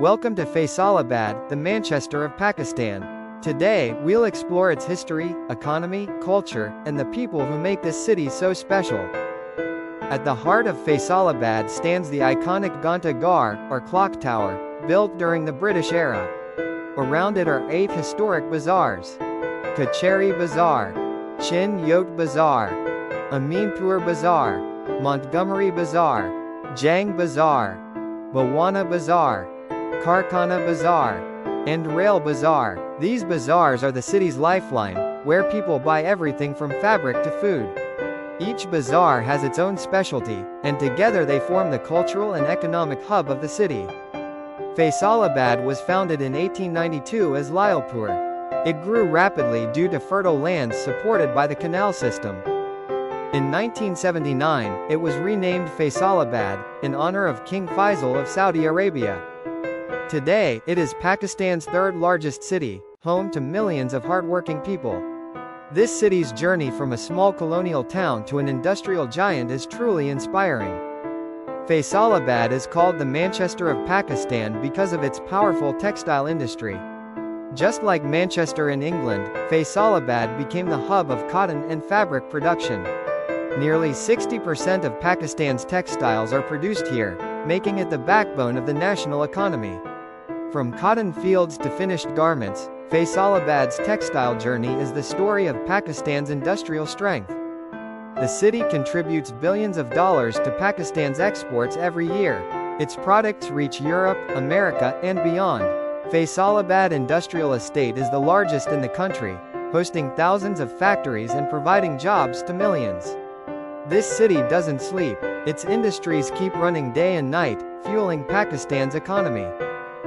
Welcome to Faisalabad, the Manchester of Pakistan. Today, we'll explore its history, economy, culture, and the people who make this city so special. At the heart of Faisalabad stands the iconic Ghanta Ghar, or clock tower, built during the British era. Around it are 8 historic bazaars: Kacheri Bazaar, Chin Yot Bazaar, Aminpur Bazaar, Montgomery Bazaar, Jang Bazaar, Bawana Bazaar, Karkhana Bazaar, and Rail Bazaar. These bazaars are the city's lifeline, where people buy everything from fabric to food. Each bazaar has its own specialty, and together they form the cultural and economic hub of the city. Faisalabad was founded in 1892 as Lyallpur. It grew rapidly due to fertile lands supported by the canal system. In 1979, it was renamed Faisalabad, in honor of King Faisal of Saudi Arabia. Today, it is Pakistan's third largest city, home to millions of hardworking people. This city's journey from a small colonial town to an industrial giant is truly inspiring. Faisalabad is called the Manchester of Pakistan because of its powerful textile industry. Just like Manchester in England, Faisalabad became the hub of cotton and fabric production. Nearly 60% of Pakistan's textiles are produced here, making it the backbone of the national economy. From cotton fields to finished garments, Faisalabad's textile journey is the story of Pakistan's industrial strength. The city contributes billions of dollars to Pakistan's exports every year. Its products reach Europe, America, and beyond. Faisalabad Industrial Estate is the largest in the country, hosting thousands of factories and providing jobs to millions. This city doesn't sleep. Its industries keep running day and night, fueling Pakistan's economy.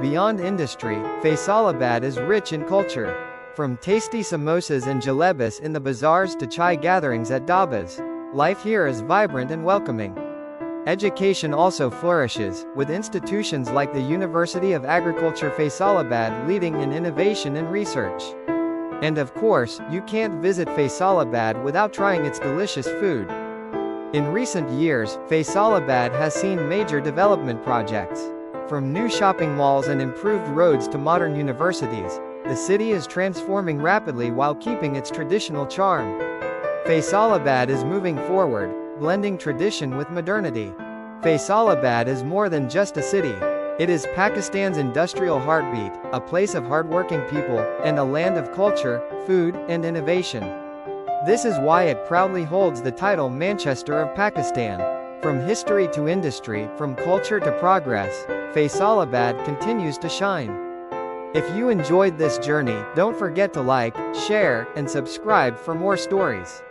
Beyond industry, Faisalabad is rich in culture. From tasty samosas and jalebis in the bazaars to chai gatherings at dhabas, life here is vibrant and welcoming. Education also flourishes, with institutions like the University of Agriculture Faisalabad leading in innovation and research. And of course, you can't visit Faisalabad without trying its delicious food. In recent years, Faisalabad has seen major development projects. From new shopping malls and improved roads to modern universities, the city is transforming rapidly while keeping its traditional charm. Faisalabad is moving forward, blending tradition with modernity. Faisalabad is more than just a city. It is Pakistan's industrial heartbeat, a place of hardworking people, and a land of culture, food, and innovation. This is why it proudly holds the title Manchester of Pakistan. From history to industry, from culture to progress, Faisalabad continues to shine. If you enjoyed this journey, don't forget to like, share, and subscribe for more stories.